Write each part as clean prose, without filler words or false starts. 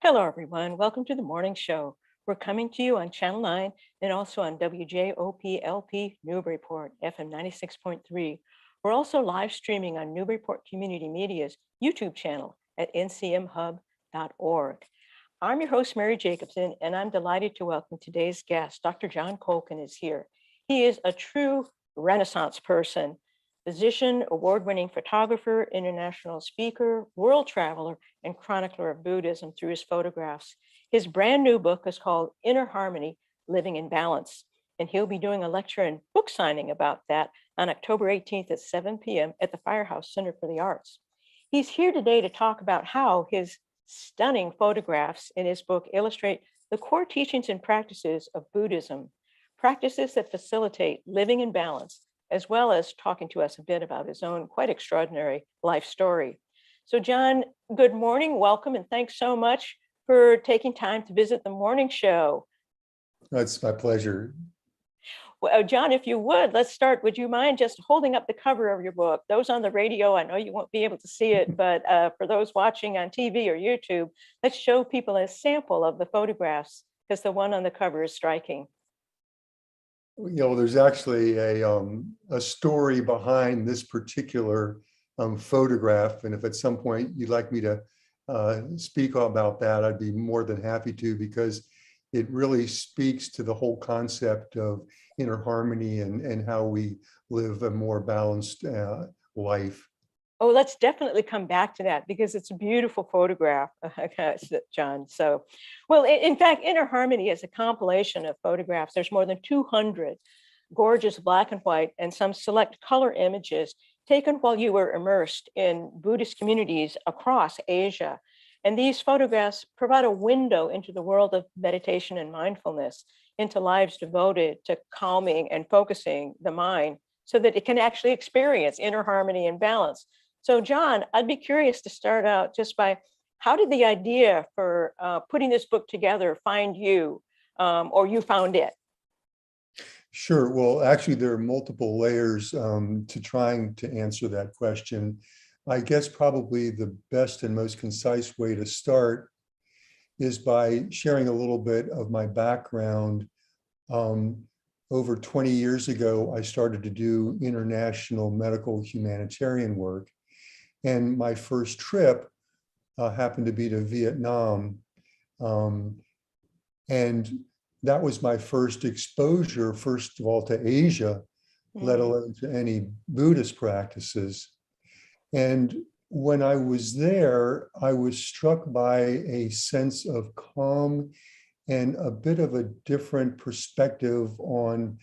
Hello, everyone. Welcome to the morning show. We're coming to you on Channel 9 and also on WJOPLP Newburyport, FM 96.3. We're also live streaming on Newburyport Community Media's YouTube channel at ncmhub.org. I'm your host, Mary Jacobsen, and I'm delighted to welcome today's guest. Dr. Jon Kolkin is here. He is a true Renaissance person, physician, award-winning photographer, international speaker, world traveler, and chronicler of Buddhism through his photographs. His brand new book is called Inner Harmony, Living in Balance. And he'll be doing a lecture and book signing about that on October 18th at 7 p.m. at the Firehouse Center for the Arts. He's here today to talk about how his stunning photographs in his book illustrate the core teachings and practices of Buddhism, practices that facilitate living in balance, as well as talking to us a bit about his own quite extraordinary life story. So Jon, good morning, welcome, and thanks so much for taking time to visit the morning show. It's my pleasure. Well, Jon, if you would you mind just holding up the cover of your book? Those on the radio, I know you won't be able to see it, but for those watching on TV or YouTube, let's show people a sample of the photographs, because the one on the cover is striking. There's actually a story behind this particular photograph, and if at some point you'd like me to speak about that, I'd be more than happy to, because it really speaks to the whole concept of inner harmony and how we live a more balanced life. Oh, let's definitely come back to that, because it's a beautiful photograph, Jon. So, well, in fact, Inner Harmony is a compilation of photographs. There's more than 200 gorgeous black and white and some select color images taken while you were immersed in Buddhist communities across Asia. And these photographs provide a window into the world of meditation and mindfulness, into lives devoted to calming and focusing the mind so that it can actually experience inner harmony and balance. So Jon, I'd be curious to start out just by, how did the idea for putting this book together find you, or you found it? Sure. Well, actually, there are multiple layers to trying to answer that question. I guess probably the best and most concise way to start is by sharing a little bit of my background. Over 20 years ago, I started to do international medical humanitarian work. And my first trip happened to be to Vietnam. And that was my first exposure, first of all, to Asia, let alone to any Buddhist practices. And when I was there, I was struck by a sense of calm and a bit of a different perspective on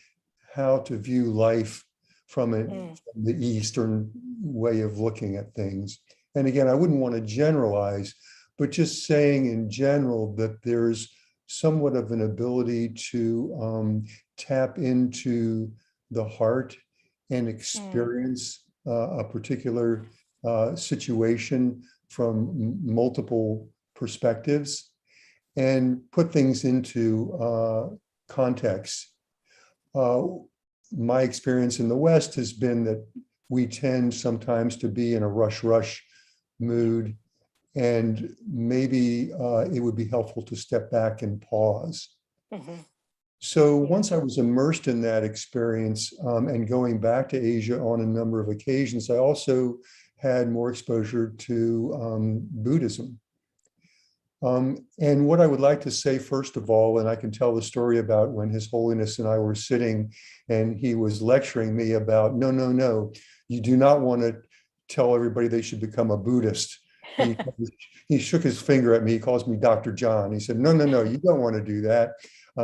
how to view life from the Eastern way of looking at things. And again, I wouldn't want to generalize, but just saying in general that there's somewhat of an ability to tap into the heart and experience a particular situation from multiple perspectives and put things into context. My experience in the West has been that we tend sometimes to be in a rush mood, and maybe it would be helpful to step back and pause. So once I was immersed in that experience and going back to Asia on a number of occasions, I also had more exposure to Buddhism. And what I would like to say, first of all, and I can tell the story about when His Holiness and I were sitting and he was lecturing me about, no, you do not want to tell everybody they should become a Buddhist. He shook his finger at me. He calls me Dr. Jon. He said, no, you don't want to do that.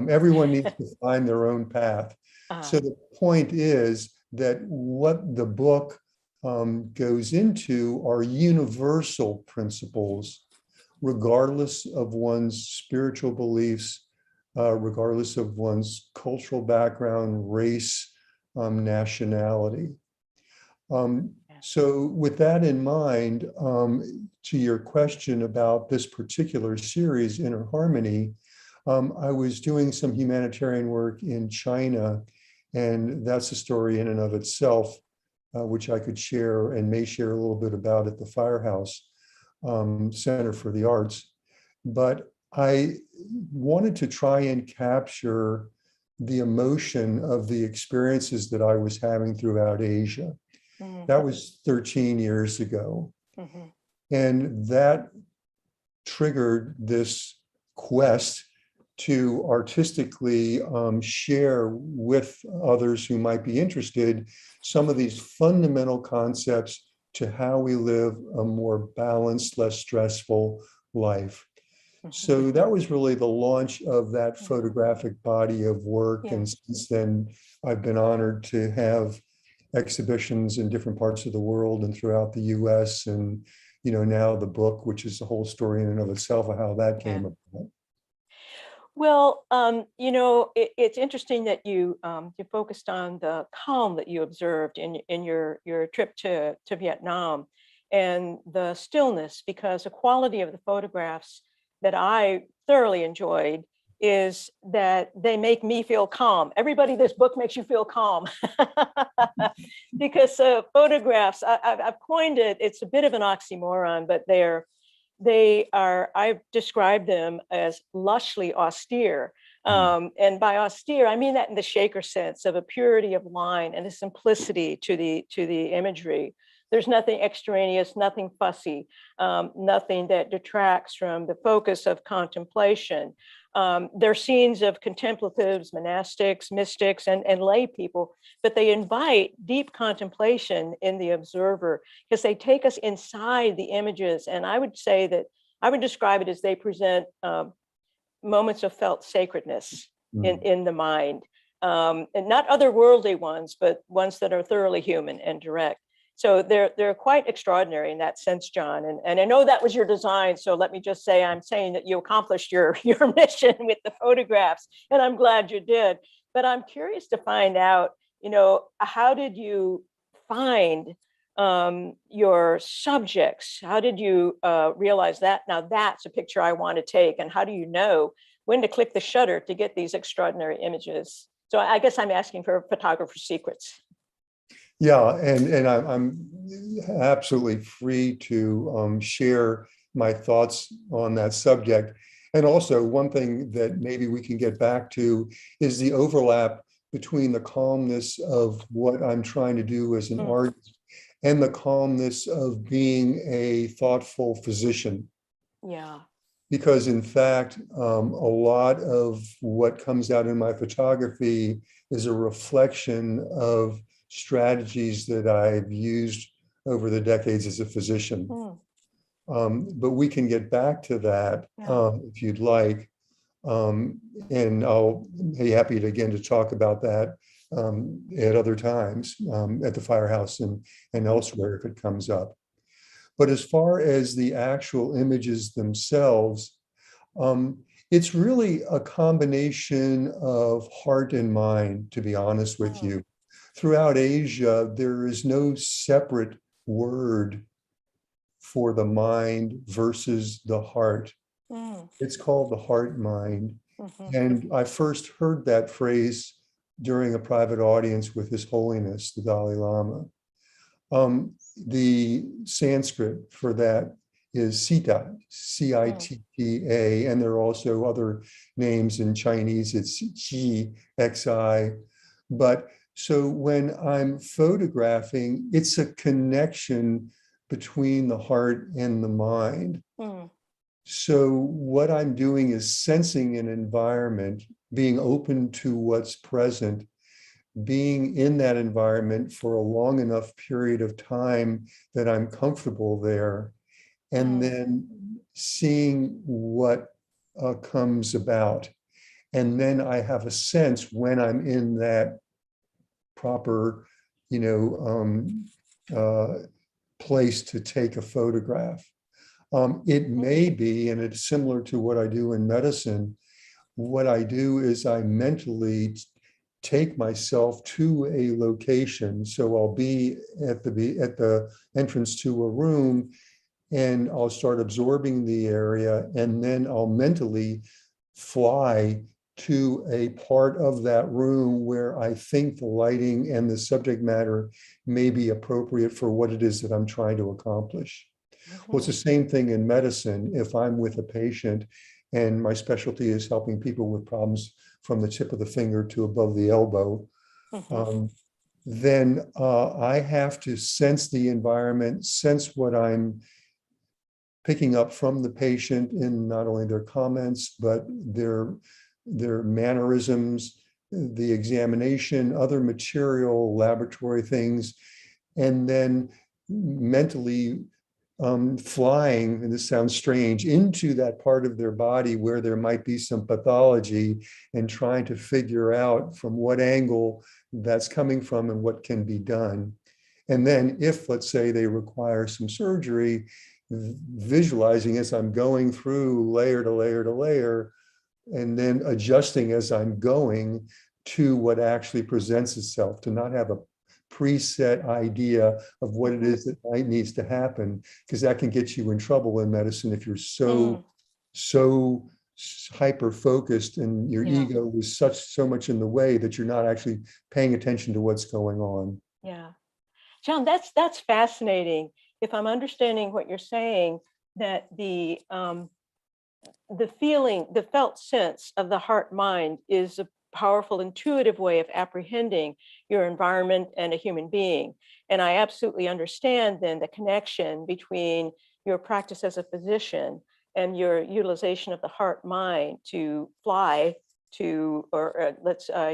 Everyone needs to find their own path. So the point is that what the book goes into are universal principles, regardless of one's spiritual beliefs, regardless of one's cultural background, race, nationality. So with that in mind, to your question about this particular series, Inner Harmony, I was doing some humanitarian work in China, and that's a story in and of itself, which I could share and may share a little bit about at the Firehouse Center for the Arts. but I wanted to try and capture the emotion of the experiences that I was having throughout Asia. That was 13 years ago. And that triggered this quest to artistically share with others who might be interested some of these fundamental concepts to how we live a more balanced, less stressful life. So that was really the launch of that photographic body of work. And since then, I've been honored to have exhibitions in different parts of the world and throughout the US. And, now the book, which is a whole story in and of itself of how that came about. Well, it's interesting that you focused on the calm that you observed in your trip to Vietnam and the stillness, because the quality of the photographs that I thoroughly enjoyed is that they make me feel calm. Everybody, this book makes you feel calm because photographs, I've coined it, it's a bit of an oxymoron, but I've described them as lushly austere. And by austere, I mean that in the Shaker sense of a purity of line and a simplicity to the imagery. There's nothing extraneous, nothing fussy, nothing that detracts from the focus of contemplation. They're scenes of contemplatives, monastics, mystics, and lay people, but they invite deep contemplation in the observer because they take us inside the images. And I would say that I would describe it as they present moments of felt sacredness in the mind, and not otherworldly ones, but ones that are thoroughly human and direct. So they're quite extraordinary in that sense, Jon. And I know that was your design. So let me just say, I'm saying that you accomplished your mission with the photographs, and I'm glad you did. But I'm curious to find out, how did you find your subjects? How did you realize that now that's a picture I want to take? And how do you know when to click the shutter to get these extraordinary images? So I guess I'm asking for photographer's secrets. Yeah, and I'm absolutely free to share my thoughts on that subject. And also, one thing that maybe we can get back to is the overlap between the calmness of what I'm trying to do as an artist and the calmness of being a thoughtful physician. Yeah. Because in fact, a lot of what comes out in my photography is a reflection of strategies that I've used over the decades as a physician. But we can get back to that if you'd like. And I'll be happy to talk about that at other times at the Firehouse and elsewhere if it comes up. But as far as the actual images themselves, it's really a combination of heart and mind, to be honest with you. Throughout Asia, there is no separate word for the mind versus the heart. It's called the heart mind. And I first heard that phrase during a private audience with His Holiness, the Dalai Lama. The Sanskrit for that is Sita, C-I-T-T-A, and there are also other names in Chinese, it's Xi, X-I. But so when I'm photographing, it's a connection between the heart and the mind. So what I'm doing is sensing an environment, being open to what's present, being in that environment for a long enough period of time that I'm comfortable there, and then seeing what comes about. And then I have a sense when I'm in that proper, place to take a photograph. It may be, and it's similar to what I do in medicine, what I do is I mentally take myself to a location. So I'll be at the entrance to a room and I'll start absorbing the area, and then I'll mentally fly to a part of that room where I think the lighting and the subject matter may be appropriate for what it is that I'm trying to accomplish. Well, it's the same thing in medicine. If I'm with a patient and my specialty is helping people with problems from the tip of the finger to above the elbow, Mhm. then I have to sense the environment, sense what I'm picking up from the patient in not only their comments, but their mannerisms, the examination, other material, laboratory things, and then mentally flying, and this sounds strange, into that part of their body where there might be some pathology and trying to figure out from what angle that's coming from and what can be done. And then if, let's say, they require some surgery, visualizing as I'm going through layer to layer to layer, and then adjusting as I'm going to what actually presents itself, to not have a preset idea of what it is that needs to happen, because that can get you in trouble in medicine if you're so hyper focused and your Yeah. ego is so much in the way that you're not actually paying attention to what's going on. Yeah. John, that's fascinating. If I'm understanding what you're saying, that the feeling, the felt sense of the heart mind is a powerful, intuitive way of apprehending your environment and a human being. And I absolutely understand then the connection between your practice as a physician and your utilization of the heart mind to fly to, or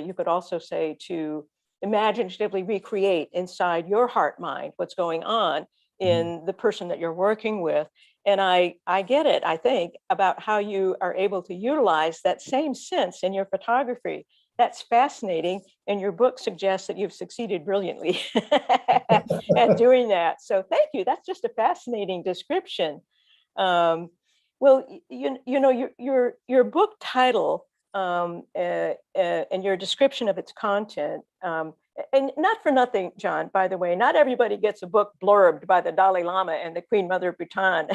you could also say to imaginatively recreate inside your heart mind what's going on in the person that you're working with. And I get it, I think, about how you are able to utilize that same sense in your photography. That's fascinating. And your book suggests that you've succeeded brilliantly at doing that. So thank you. That's just a fascinating description. Um, well, you know, your book title and your description of its content, and not for nothing, John, by the way, not everybody gets a book blurbed by the Dalai Lama and the Queen Mother of Bhutan.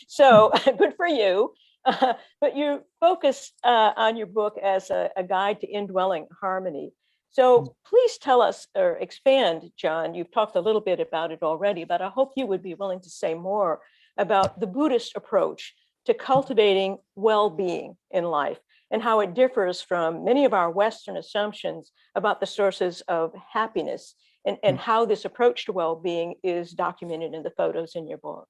So good for you. But you focus on your book as a guide to indwelling harmony. So please tell us or expand, John. You've talked a little bit about it already, but I hope you would be willing to say more about the Buddhist approach to cultivating well-being in life and how it differs from many of our Western assumptions about the sources of happiness, and how this approach to well-being is documented in the photos in your book.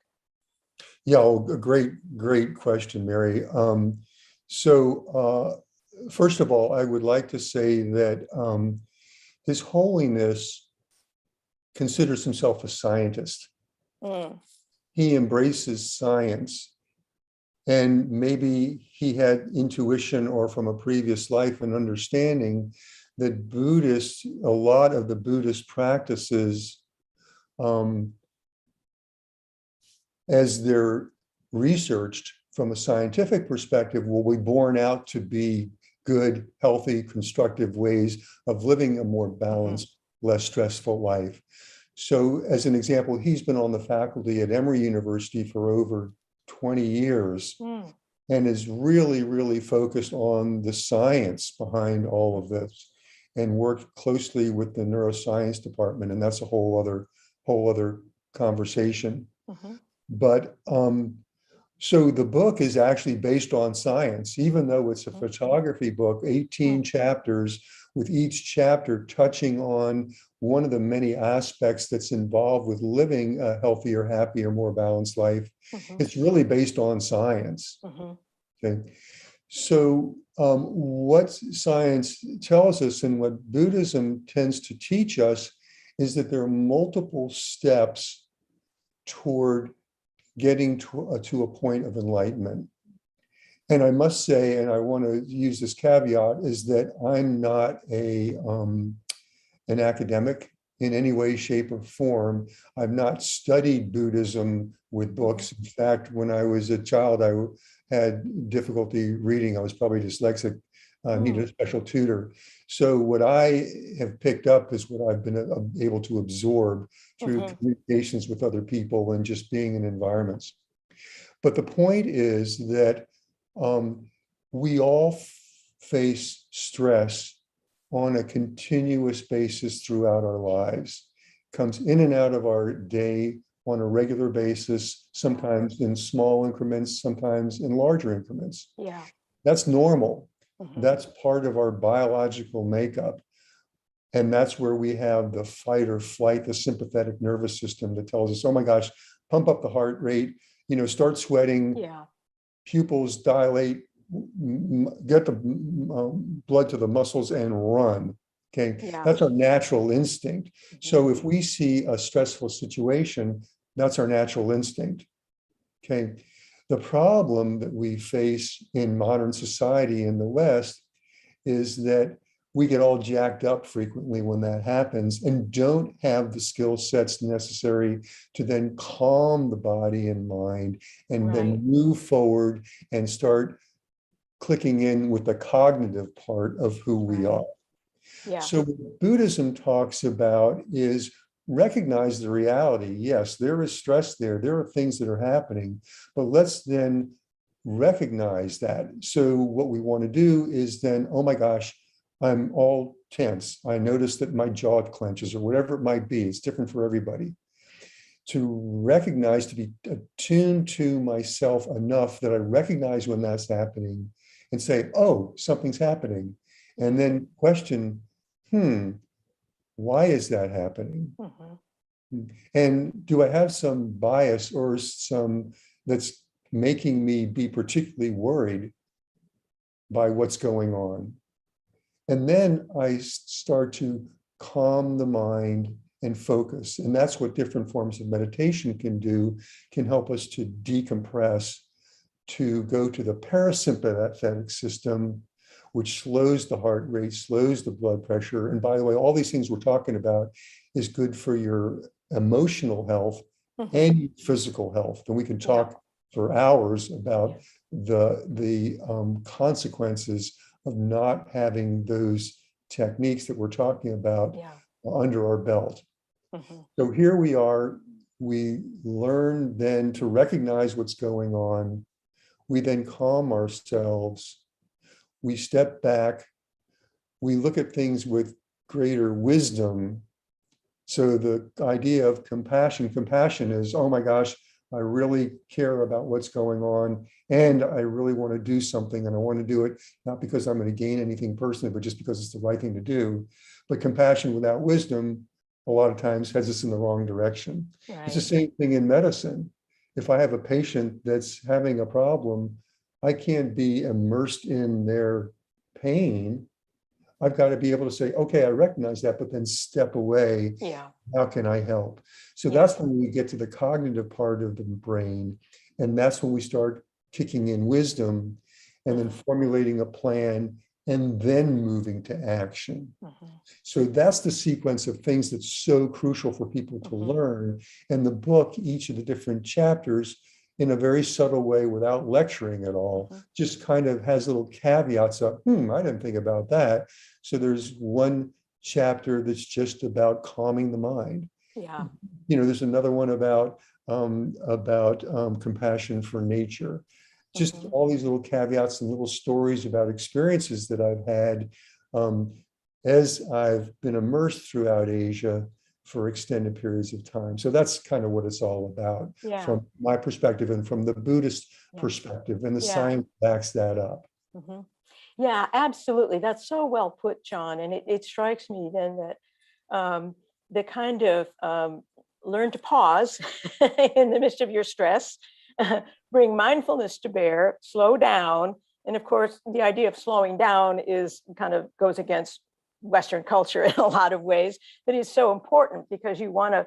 Yeah, well, a great question, Mary. First of all, I would like to say that His Holiness considers himself a scientist. Mm. He embraces science, and maybe he had intuition or from a previous life an understanding that a lot of the Buddhist practices, as they're researched from a scientific perspective, will be borne out to be good, healthy, constructive ways of living a more balanced, less stressful life. So as an example, he's been on the faculty at Emory University for over 20 years and is really focused on the science behind all of this and worked closely with the neuroscience department. And that's a whole other conversation. But so the book is actually based on science, even though it's a photography book, 18 chapters, with each chapter touching on one of the many aspects that's involved with living a healthier, happier, more balanced life. It's really based on science. Okay. So what science tells us and what Buddhism tends to teach us is that there are multiple steps toward getting to a point of enlightenment. And I must say, and I want to use this caveat, is that I'm not an academic in any way, shape, or form. I've not studied Buddhism with books. In fact, when I was a child, I had difficulty reading. I was probably dyslexic, needed a special tutor. So what I have picked up is what I've been able to absorb through communications with other people and just being in environments. But the point is that we all face stress on a continuous basis throughout our lives. Comes in and out of our day on a regular basis, sometimes in small increments, sometimes in larger increments. Yeah. That's normal. Mhm. That's part of our biological makeup. And that's where we have the fight or flight, the sympathetic nervous system that tells us, oh my gosh, pump up the heart rate, start sweating, Yeah. pupils dilate, get the blood to the muscles and run. Okay, Yeah. that's our natural instinct. Mhm. So if we see a stressful situation, that's our natural instinct. Okay, the problem that we face in modern society in the West is that we get all jacked up frequently when that happens and don't have the skill sets necessary to then calm the body and mind and Right. then move forward and start clicking in with the cognitive part of who we Right. are. Yeah. So what Buddhism talks about is recognize the reality. Yes, there is stress there. There are things that are happening, but let's then recognize that. So what we want to do is then, oh my gosh, I'm all tense. I notice that my jaw clenches or whatever it might be. It's different for everybody. To recognize, to be attuned to myself enough that I recognize when that's happening and say, oh, something's happening. And then question, why is that happening? Mhm. And do I have some bias or some that's making me be particularly worried by what's going on? And then I start to calm the mind and focus. And that's what different forms of meditation can do, can help us to decompress, to go to the parasympathetic system, which slows the heart rate, slows the blood pressure. And by the way, all these things we're talking about is good for your emotional health Mhm. and your physical health. And we can talk for hours about the consequences of not having those techniques that we're talking about under our belt. Mhm. So here we are, we learn then to recognize what's going on. We then calm ourselves. We step back. We look at things with greater wisdom. So the idea of compassion is, oh my gosh, I really care about what's going on. And I really want to do something. And I want to do it not because I'm going to gain anything personally, but just because it's the right thing to do. But compassion without wisdom, a lot of times heads us in the wrong direction. Right. It's the same thing in medicine. If I have a patient that's having a problem, I can't be immersed in their pain. I've got to be able to say, okay, I recognize that, but then step away. Yeah. How can I help? So that's when we get to the cognitive part of the brain. And that's when we start kicking in wisdom and then formulating a plan and then moving to action. So that's the sequence of things that's so crucial for people to learn. And the book, each of the different chapters, in a very subtle way, without lecturing at all, just kind of has little caveats of, I didn't think about that. So there's one chapter that's just about calming the mind. Yeah. There's another one about compassion for nature. Just all these little caveats and little stories about experiences that I've had as I've been immersed throughout Asia for extended periods of time. So that's kind of what it's all about from my perspective and from the Buddhist perspective, and the science backs that up. Yeah, absolutely. That's so well put, John. And it strikes me then that the kind of learn to pause in the midst of your stress, bring mindfulness to bear, slow down. And of course, the idea of slowing down is kind of goes against Western culture in a lot of ways, but is so important because you want to,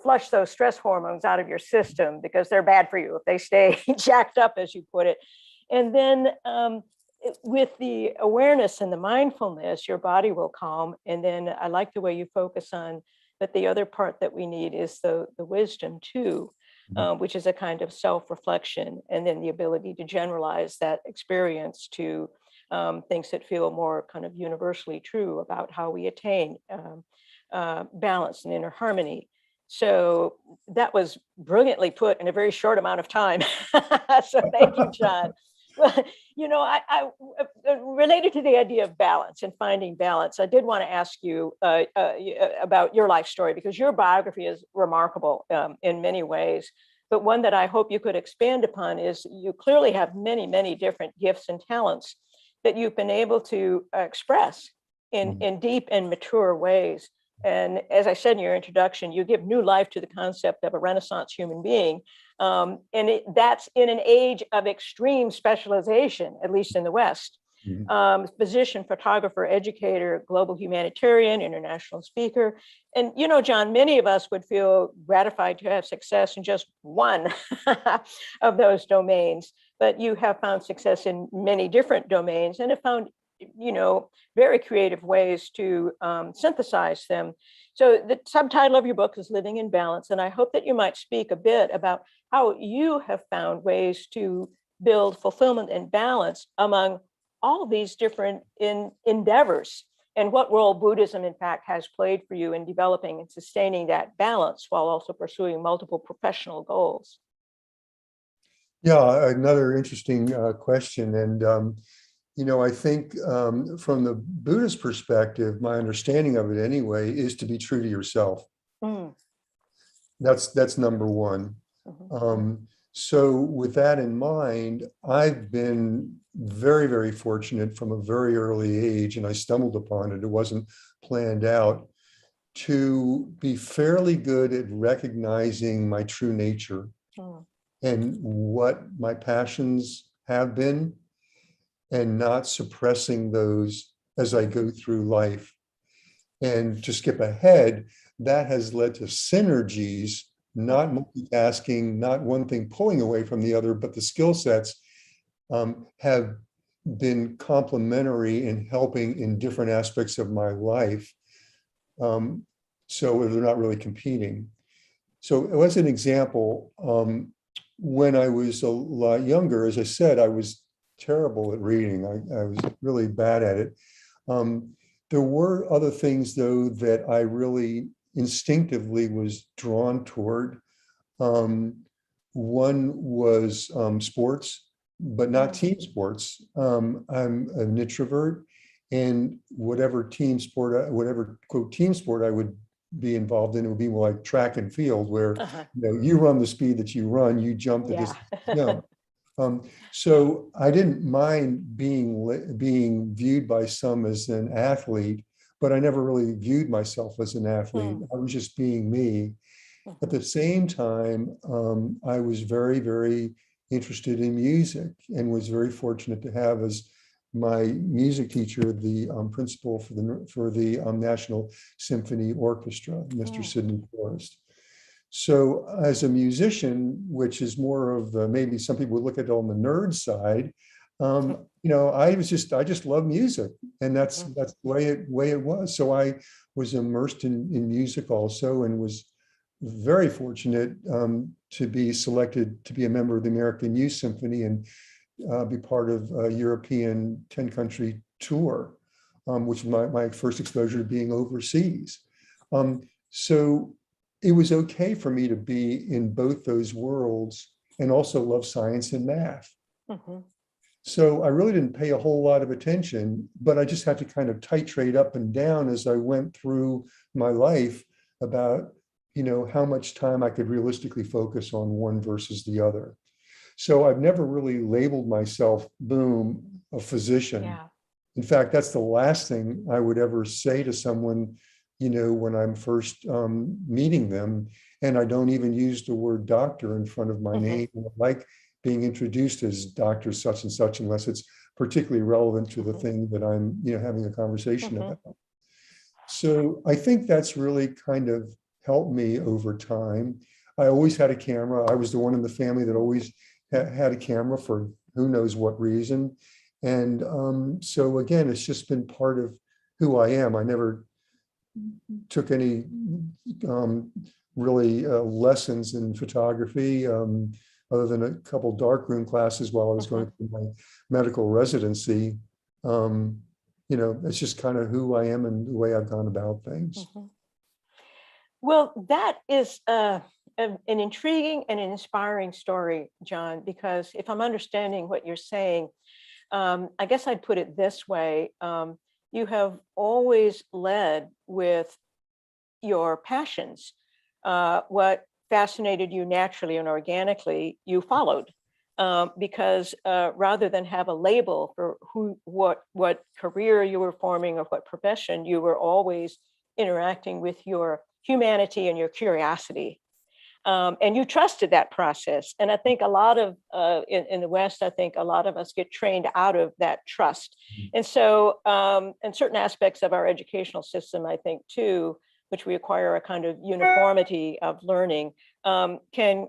flush those stress hormones out of your system because they're bad for you if they stay jacked up, as you put it. And then with the awareness and the mindfulness, your body will calm. And then I like the way you focus on, but the other part that we need is the wisdom too, which is a kind of self-reflection, and then the ability to generalize that experience to things that feel more kind of universally true about how we attain balance and inner harmony. So that was brilliantly put in a very short amount of time. So thank you, John. Well, related to the idea of balance and finding balance, I did want to ask you about your life story, because your biography is remarkable in many ways. But one that I hope you could expand upon is you clearly have many, many different gifts and talents that you've been able to express in deep and mature ways. And as I said in your introduction, you give new life to the concept of a Renaissance human being. That's in an age of extreme specialization, at least in the West. Physician, photographer, educator, global humanitarian, international speaker. And, Jon, many of us would feel gratified to have success in just one of those domains, but you have found success in many different domains and have found very creative ways to synthesize them. So the subtitle of your book is Living in Balance, and I hope that you might speak a bit about how you have found ways to build fulfillment and balance among all these different endeavors, and what role Buddhism, in fact, has played for you in developing and sustaining that balance while also pursuing multiple professional goals. Yeah, another interesting question. And I think from the Buddhist perspective, my understanding of it anyway, is to be true to yourself. That's number one. So with that in mind, I've been very, very fortunate from a very early age, and I stumbled upon it, it wasn't planned out, to be fairly good at recognizing my true nature and what my passions have been, and not suppressing those as I go through life. And to skip ahead, that has led to synergies, not multitasking, not one thing pulling away from the other, but the skill sets have been complementary in helping in different aspects of my life. So they're not really competing. So as an example, when I was a lot younger, as I said, I was terrible at reading. I was really bad at it. There were other things, though, that I really instinctively was drawn toward. One was sports, but not team sports. I'm an introvert, and whatever quote team sport I would be involved in, it would be more like track and field, where you run the speed that you run, you jump the distance you jump. So I didn't mind being viewed by some as an athlete, but I never really viewed myself as an athlete. I was just being me. At the same time, I was very, very interested in music, and was very fortunate to have as my music teacher the principal for the National Symphony Orchestra, Mr. Sidney Forrest. So as a musician, which is more of maybe some people would look at it on the nerd side, I just love music, and that's the way it was. So I was immersed in music also, and was very fortunate to be selected to be a member of the American Youth Symphony and be part of a European 10-country tour, which was my first exposure to being overseas. So it was okay for me to be in both those worlds and also love science and math. So I really didn't pay a whole lot of attention, but I just had to kind of titrate up and down as I went through my life about, how much time I could realistically focus on one versus the other. So I've never really labeled myself, boom, a physician. Yeah. In fact, that's the last thing I would ever say to someone, when I'm first meeting them. And I don't even use the word doctor in front of my name. I like being introduced as Dr. such and such, unless it's particularly relevant to the thing that I'm, having a conversation about. So I think that's really kind of helped me over time. I always had a camera. I was the one in the family that always had a camera for who knows what reason. And so again, it's just been part of who I am. I never took any really lessons in photography, other than a couple darkroom classes while I was going through my medical residency. It's just kind of who I am and the way I've gone about things. Well, that is a an intriguing and an inspiring story, Jon, because if I'm understanding what you're saying, I guess I'd put it this way. You have always led with your passions. What fascinated you naturally and organically, you followed. Because rather than have a label for what career you were forming or what profession, you were always interacting with your humanity and your curiosity. And you trusted that process. And I think a lot of, in the West, I think a lot of us get trained out of that trust. And so, and certain aspects of our educational system, I think too, which we acquire a kind of uniformity of learning, can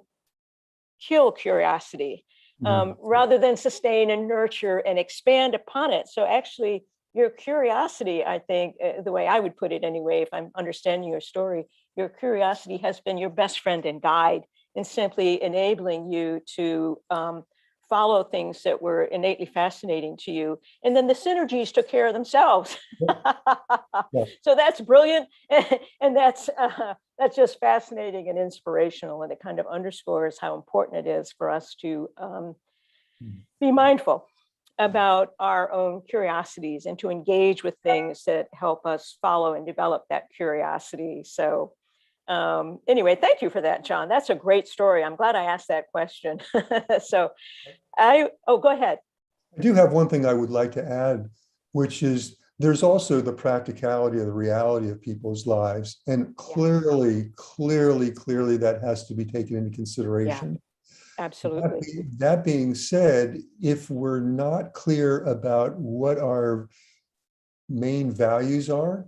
kill curiosity. Rather than sustain and nurture and expand upon it. So actually, your curiosity, I think, the way I would put it anyway, if I'm understanding your story, your curiosity has been your best friend and guide in simply enabling you to follow things that were innately fascinating to you. And then the synergies took care of themselves. Yeah. So that's brilliant. And that's just fascinating and inspirational. And it kind of underscores how important it is for us to be mindful about our own curiosities and to engage with things that help us follow and develop that curiosity. So anyway, thank you for that, Jon. That's a great story. I'm glad I asked that question. So go ahead. I do have one thing I would like to add, which is there's also the practicality of the reality of people's lives. And clearly that has to be taken into consideration. Yeah, absolutely. That being said, if we're not clear about what our main values are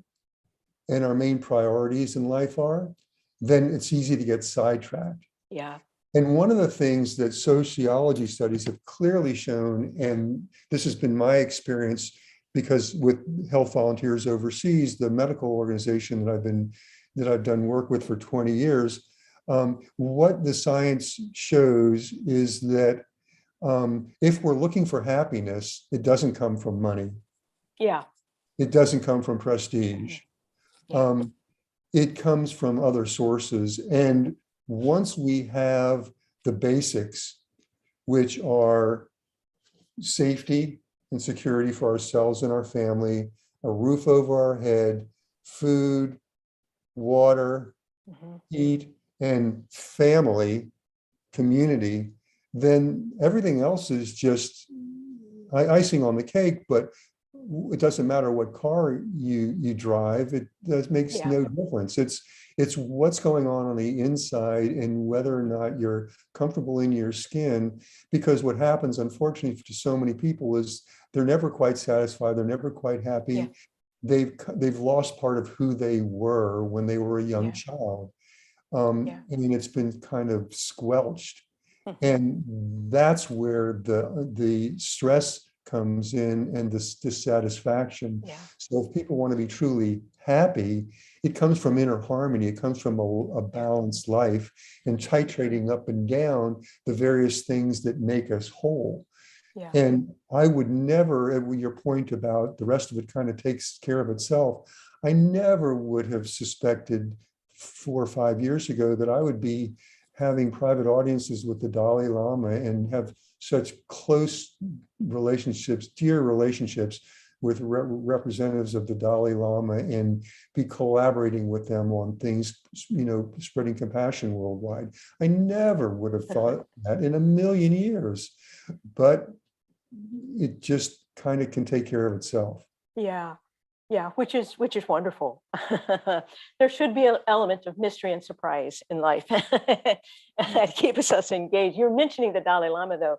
and our main priorities in life are, then it's easy to get sidetracked. Yeah. And one of the things that sociology studies have clearly shown, and this has been my experience because with health volunteers overseas, the medical organization that I've done work with for 20 years, what the science shows is that if we're looking for happiness, it doesn't come from money. Yeah. It doesn't come from prestige. Yeah. It comes from other sources. And once we have the basics, which are safety and security for ourselves and our family, a roof over our head, food, water, heat, and family, community, then everything else is just icing on the cake. But it doesn't matter what car you drive, makes no difference. It's what's going on the inside and whether or not you're comfortable in your skin, because what happens, unfortunately, to so many people is they're never quite satisfied. They're never quite happy. Yeah. They've lost part of who they were when they were a young child. I mean, it's been kind of squelched. And that's where the stress comes in and this dissatisfaction. So if people want to be truly happy, it comes from inner harmony. It comes from a balanced life and titrating up and down the various things that make us whole. And I would never, with your point about the rest of it kind of takes care of itself, I never would have suspected 4 or 5 years ago that I would be having private audiences with the Dalai Lama and have such close relationships, dear relationships with representatives of the Dalai Lama and be collaborating with them on things, spreading compassion worldwide. I never would have thought that in a million years, but it just kind of can take care of itself. Yeah, which is wonderful. There should be an element of mystery and surprise in life that keeps us engaged. You're mentioning the Dalai Lama, though.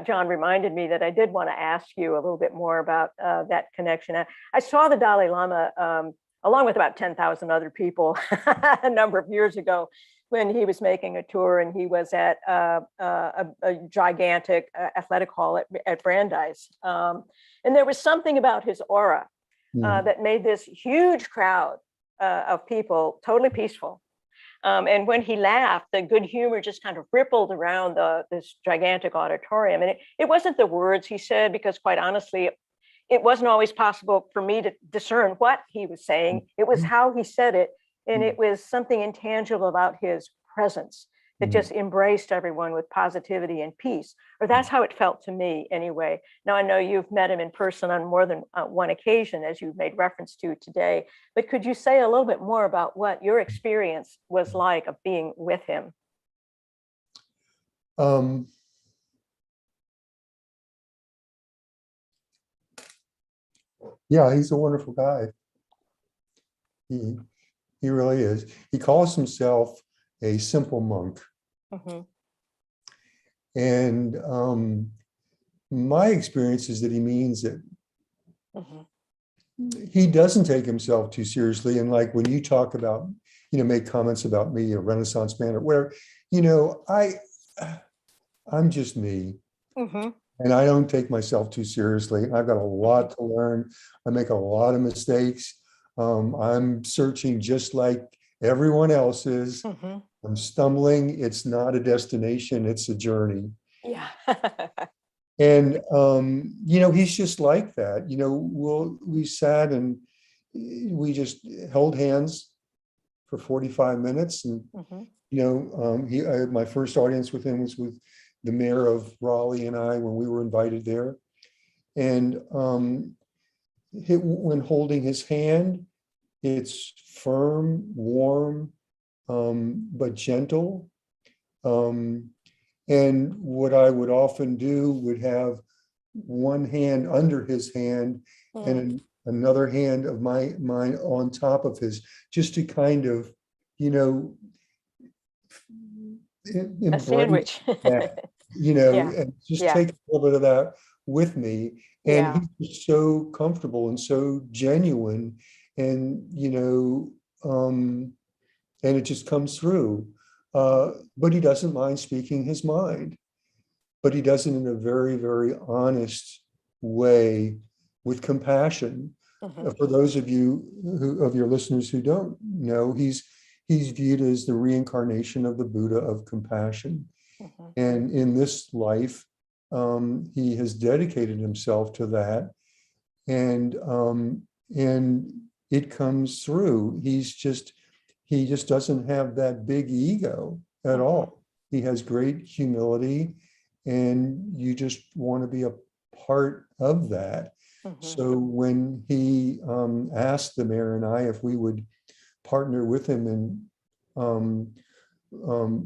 Jon reminded me that I did want to ask you a little bit more about that connection. I saw the Dalai Lama along with about 10,000 other people a number of years ago when he was making a tour, and he was at a gigantic athletic hall at Brandeis. And there was something about his aura that made this huge crowd of people totally peaceful. And when he laughed, the good humor just kind of rippled around this gigantic auditorium. And it wasn't the words he said, because quite honestly, it wasn't always possible for me to discern what he was saying. It was how he said it. And it was something intangible about his presence that just embraced everyone with positivity and peace, or that's how it felt to me anyway. Now, I know you've met him in person on more than one occasion, as you made reference to today, but could you say a little bit more about what your experience was like of being with him? Yeah, he's a wonderful guy. He really is. He calls himself a simple monk. Mm-hmm. And my experience is that he means it. Mm-hmm. He doesn't take himself too seriously. And like when you talk about, make comments about me, a Renaissance man or whatever, I'm just me. Mm-hmm. And I don't take myself too seriously. I've got a lot to learn. I make a lot of mistakes. I'm searching just like everyone else is. Mm-hmm. I'm stumbling. It's not a destination, it's a journey. Yeah. And he's just like that. We sat and we just held hands for 45 minutes. And Mm-hmm. my first audience with him was with the mayor of Raleigh and I when we were invited there. And when holding his hand, it's firm, warm, but gentle. And what I would often do would have one hand under his hand and another hand of mine on top of his, just to kind of, A embrace sandwich. that, Yeah. and just Yeah. take a little bit of that with me. And Yeah. he's just so comfortable and so genuine, and and it just comes through. But he doesn't mind speaking his mind, but he does it in a very, very honest way with compassion. Mm-hmm. For those of you of your listeners who don't know, he's viewed as the reincarnation of the Buddha of compassion. Mm-hmm. And in this life, he has dedicated himself to that, and it comes through. He just doesn't have that big ego at Mm-hmm. all. He has great humility, and you just want to be a part of that. Mm-hmm. So when he asked the mayor and I if we would partner with him in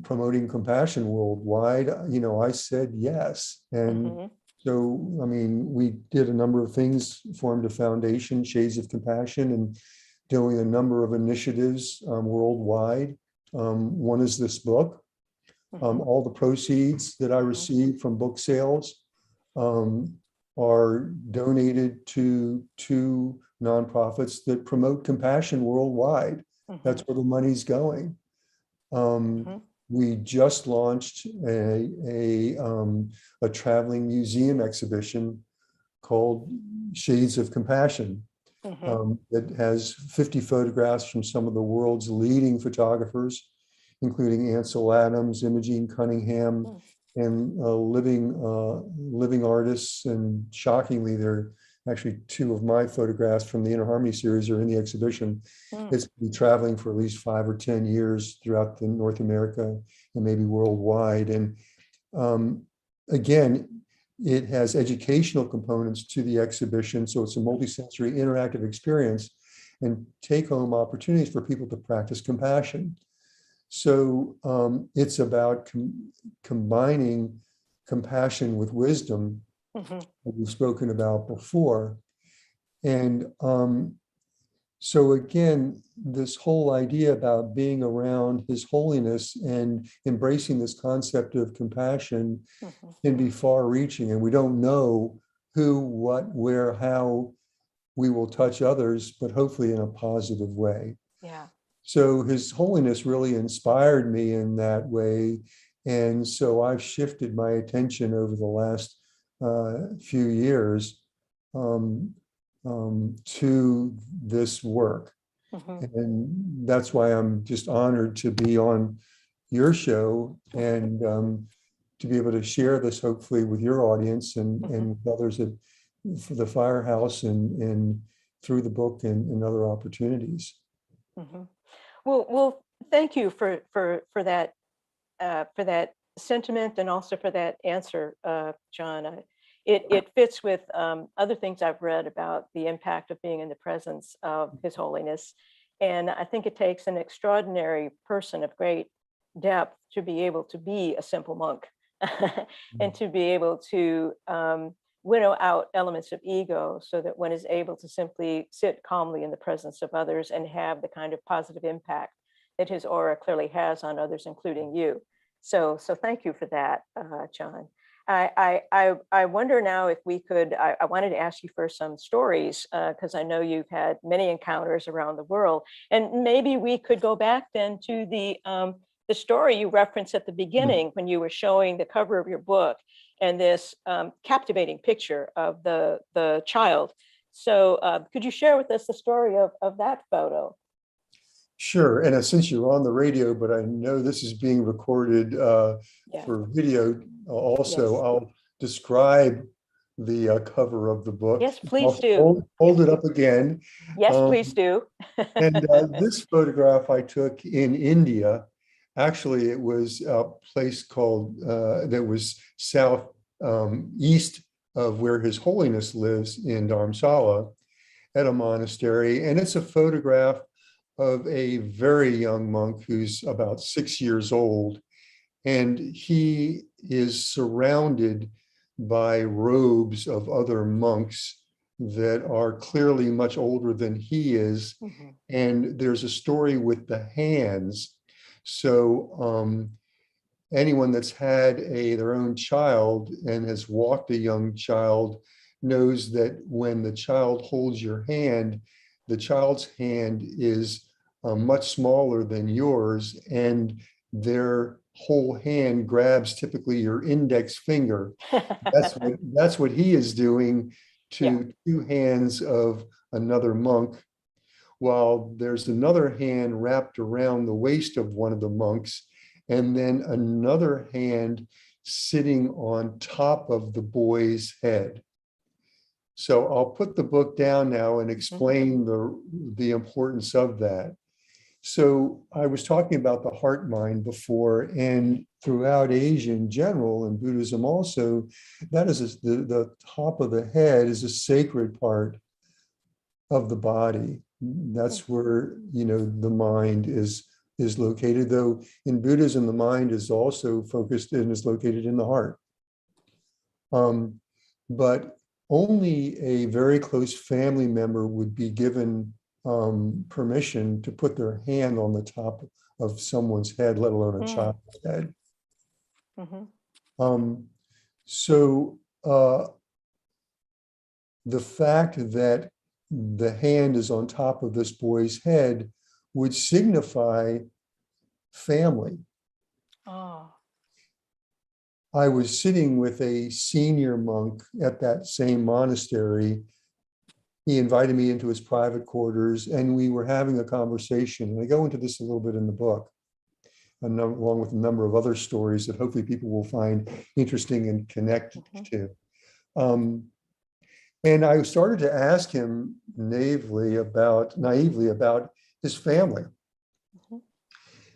promoting compassion worldwide, I said yes. And Mm-hmm. so, I mean, we did a number of things, formed a foundation, Shades of Compassion, and doing a number of initiatives worldwide. One is this book. Mm-hmm. All the proceeds that I receive from book sales are donated to two nonprofits that promote compassion worldwide. Mm-hmm. That's where the money's going. We just launched a traveling museum exhibition called Shades of Compassion. That has 50 photographs from some of the world's leading photographers, including Ansel Adams, Imogene Cunningham, and living artists. And shockingly, there are actually two of my photographs from the Inner Harmony series are in the exhibition. It's been traveling for at least 5 or 10 years throughout North America and maybe worldwide. And again, it has educational components to the exhibition. So it's a multisensory interactive experience and take-home opportunities for people to practice compassion. So it's about combining compassion with wisdom, that we've spoken about before. And so again, this whole idea about being around His Holiness and embracing this concept of compassion can be far-reaching, and we don't know who, what, where, how we will touch others, but hopefully in a positive way. Yeah. So His Holiness really inspired me in that way. And so I've shifted my attention over the last few years to this work. And that's why I'm just honored to be on your show and to be able to share this hopefully with your audience and with others for the Firehouse and through the book and other opportunities. Well, thank you for that for that sentiment and also for that answer, John. It fits with other things I've read about the impact of being in the presence of His Holiness. And I think it takes an extraordinary person of great depth to be able to be a simple monk and to be able to winnow out elements of ego so that one is able to simply sit calmly in the presence of others and have the kind of positive impact that his aura clearly has on others, including you. So thank you for that, John. I wonder now if we could, I wanted to ask you for some stories because I know you've had many encounters around the world, and maybe we could go back then to the story you referenced at the beginning when you were showing the cover of your book and this captivating picture of the child. So could you share with us the story of that photo? Sure. And since you're on the radio, but I know this is being recorded for video also, Yes. I'll describe the cover of the book. Yes, please I'll do. hold it up again. Yes, please do. And this photograph I took in India. Actually, it was a place called, that was south east of where His Holiness lives in Dharamsala at a monastery. And it's a photograph of a very young monk who's about 6 years old. And he is surrounded by robes of other monks that are clearly much older than he is. Mm-hmm. And there's a story with the hands. So anyone that's had their own child and has walked a young child knows that when the child holds your hand, the child's hand is much smaller than yours, and their whole hand grabs typically your index finger. That's what he is doing to two hands of another monk, while there's another hand wrapped around the waist of one of the monks, and then another hand sitting on top of the boy's head. So I'll put the book down now and explain the importance of that. So I was talking about the heart mind before, and throughout Asia in general, and Buddhism also, that is the top of the head is a sacred part of the body. That's where, the mind is located, though in Buddhism, the mind is also focused and is located in the heart. But only a very close family member would be given permission to put their hand on the top of someone's head, let alone a child's head. So the fact that the hand is on top of this boy's head would signify family. Oh. I was sitting with a senior monk at that same monastery. He invited me into his private quarters, and we were having a conversation. And I go into this a little bit in the book, along with a number of other stories that hopefully people will find interesting and connect to. And I started to ask him naively about his family.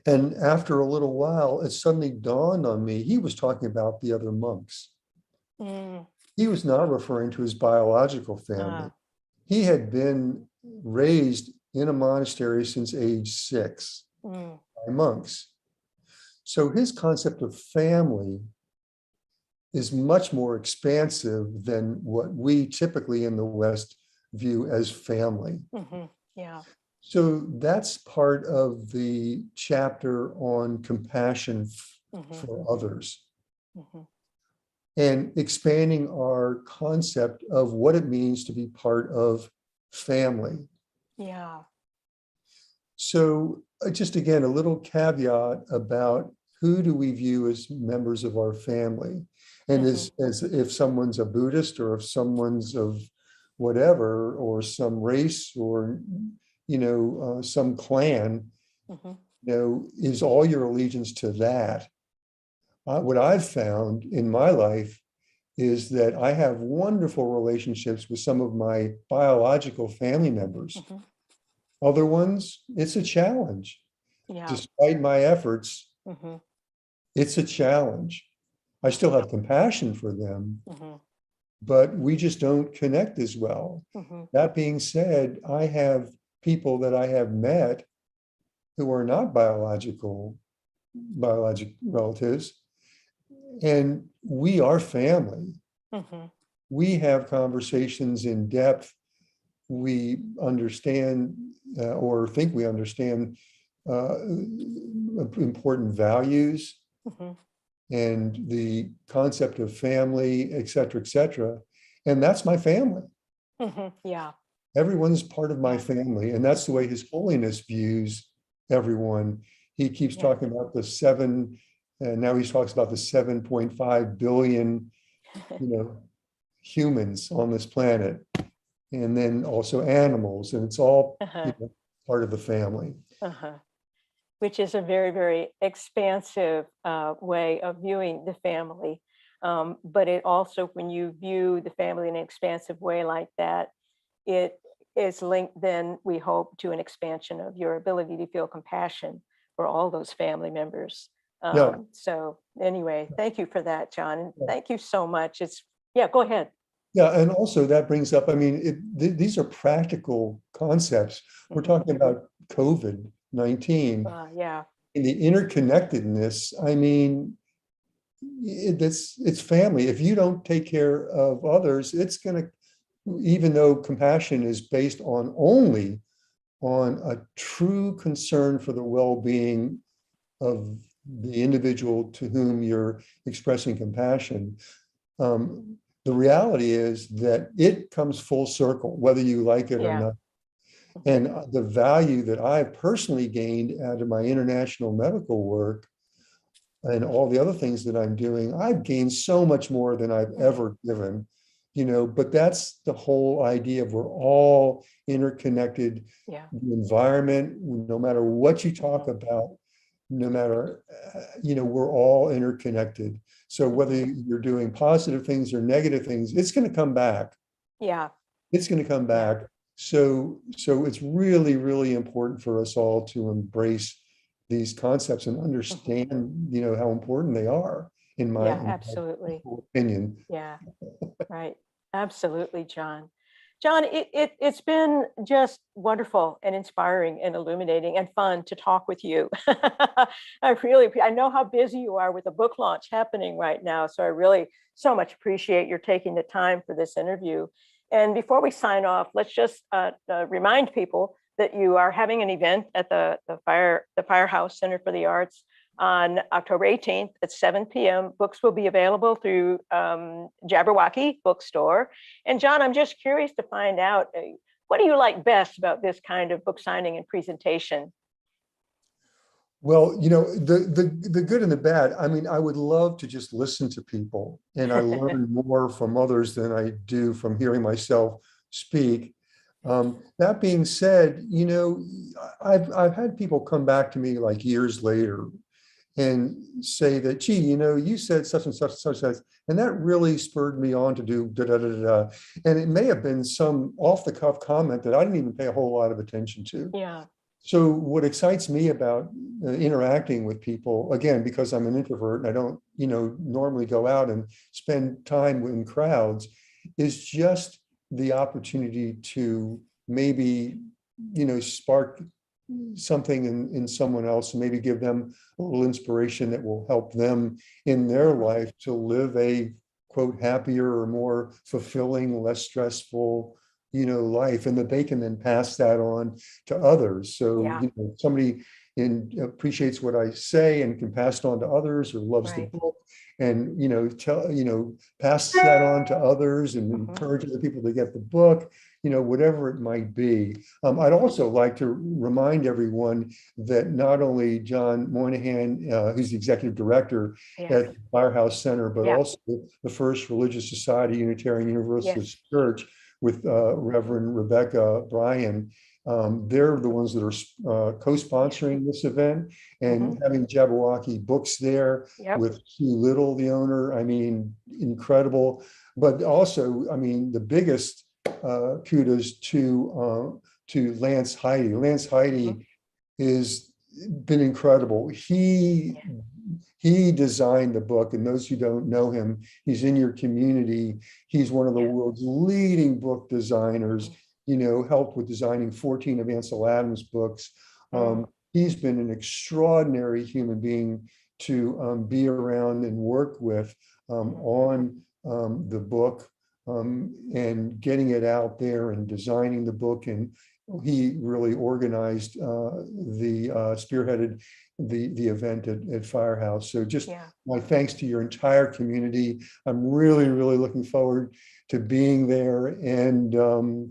And after a little while, it suddenly dawned on me, he was talking about the other monks. He was not referring to his biological family. He had been raised in a monastery since age 6 by monks. So his concept of family is much more expansive than what we typically in the West view as family. Yeah. So that's part of the chapter on compassion for others. And expanding our concept of what it means to be part of family. Yeah. So just again, a little caveat about who do we view as members of our family? And as if someone's a Buddhist, or if someone's of whatever, or some race, or some clan, is all your allegiance to that? What I've found in my life is that I have wonderful relationships with some of my biological family members. Other ones, it's a challenge. Despite my efforts, it's a challenge. I still have compassion for them, Mm-hmm. but we just don't connect as well. Mm-hmm. That being said, I have people that I have met who are not biologic relatives, and we are family. Mm-hmm. We have conversations in depth. We understand or think we understand important values Mm-hmm. and the concept of family, et cetera, et cetera. And that's my family. Mm-hmm. Yeah. Everyone's part of my Yeah. family. And that's the way His Holiness views everyone. He keeps Yeah. talking about the seven, and now he talks about the 7.5 billion, humans on this planet, and then also animals, and it's all Uh-huh. part of the family. Uh-huh. Which is a very, very expansive way of viewing the family. But it also, when you view the family in an expansive way like that, it is linked then, we hope, to an expansion of your ability to feel compassion for all those family members. Yeah. So anyway, thank you for that, Jon. And thank you so much. Yeah, go ahead. Yeah, and also that brings up, these are practical concepts. We're Mhm. talking about COVID-19 Yeah. and the interconnectedness. It's family. If you don't take care of others, it's going to, even though compassion is based only on a true concern for the well-being of the individual to whom you're expressing compassion. The reality is that it comes full circle, whether you like it or Yeah. not. And the value that I've personally gained out of my international medical work and all the other things that I'm doing, I've gained so much more than I've ever given, but that's the whole idea of we're all interconnected. Yeah. The environment, no matter what you talk about, no matter, we're all interconnected. So whether you're doing positive things or negative things, it's going to come back. Yeah. It's going to come back. So it's really, really important for us all to embrace these concepts and understand, how important they are in my Absolutely. opinion. Yeah. Right. Absolutely, Jon. Jon, it's been just wonderful and inspiring and illuminating and fun to talk with you. I know how busy you are with a book launch happening right now. So I really so much appreciate your taking the time for this interview. And before we sign off, let's just remind people that you are having an event at the Firehouse Center for the Arts on October 18th at 7 p.m. Books will be available through Jabberwocky Bookstore. And Jon, I'm just curious to find out, what do you like best about this kind of book signing and presentation? Well, the good and the bad. I would love to just listen to people, and I learn more from others than I do from hearing myself speak. That being said, I've had people come back to me like years later and say that, gee, you said such and such and such, and that really spurred me on to do da da da da. And it may have been some off the cuff comment that I didn't even pay a whole lot of attention to. Yeah. So what excites me about interacting with people, again, because I'm an introvert and I don't, normally go out and spend time in crowds, is just the opportunity to maybe, spark something in someone else and maybe give them a little inspiration that will help them in their life to live a, quote, happier or more fulfilling, less stressful, life, and that they can then pass that on to others. So, somebody appreciates what I say and can pass it on to others, or loves the book and, pass that on to others and encourage other people to get the book, whatever it might be. I'd also like to remind everyone that not only Jon Moynihan, who's the executive director at the Firehouse Center, but also the First Religious Society Unitarian Universalist Church with Reverend Rebecca Bryan. They're the ones that are co-sponsoring this event, and having Jabberwocky Books there with Sue Little, the owner. Incredible. But also, the biggest kudos to Lance Heidi. Lance Heidi is been incredible. He designed the book, and those who don't know him, he's in your community. He's one of the world's leading book designers, helped with designing 14 of Ansel Adams' books. He's been an extraordinary human being to be around and work with on the book and getting it out there and designing the book. And he really organized spearheaded the event at Firehouse. So just my thanks to your entire community. I'm really, really looking forward to being there, and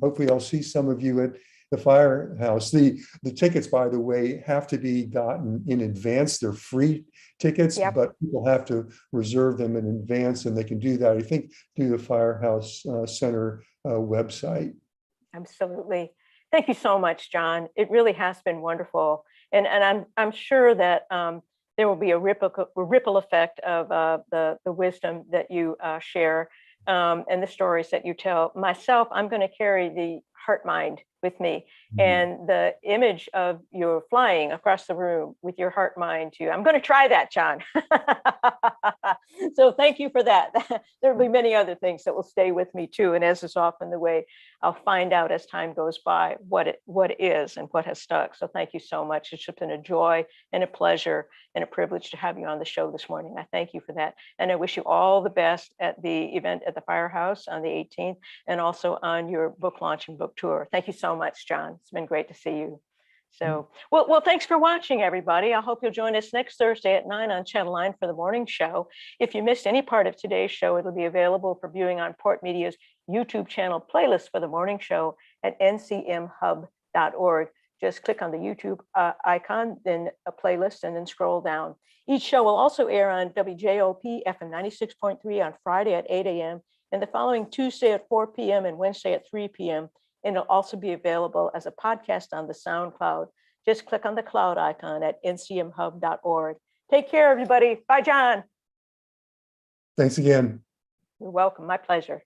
hopefully I'll see some of you at the Firehouse. The tickets, by the way, have to be gotten in advance. They're free tickets, but people have to reserve them in advance, and they can do that, I think, through the Firehouse Center website. Absolutely. Thank you so much, Jon. It really has been wonderful. And I'm sure that there will be a ripple effect of the wisdom that you share and the stories that you tell. Myself, I'm going to carry the heart mind with me, and the image of you flying across the room with your heart mind too. I'm going to try that, Jon. So thank you for that. There will be many other things that will stay with me too. And as is often the way, I'll find out as time goes by what is and what has stuck. So thank you so much. It's just been a joy and a pleasure and a privilege to have you on the show this morning. I thank you for that. And I wish you all the best at the event at the Firehouse on the 18th, and also on your book launch and book tour. Thank you so much, Jon. It's been great to see you. So, well, thanks for watching, everybody. I hope you'll join us next Thursday at 9 on Channel 9 for the morning show. If you missed any part of today's show, it'll be available for viewing on Port Media's YouTube channel playlist for the morning show at ncmhub.org. Just click on the YouTube icon, then a playlist, and then scroll down. Each show will also air on WJOP FM 96.3 on Friday at 8 a.m. and the following Tuesday at 4 p.m. and Wednesday at 3 p.m. And it'll also be available as a podcast on the SoundCloud. Just click on the cloud icon at ncmhub.org. Take care, everybody. Bye, Jon. Thanks again. You're welcome. My pleasure.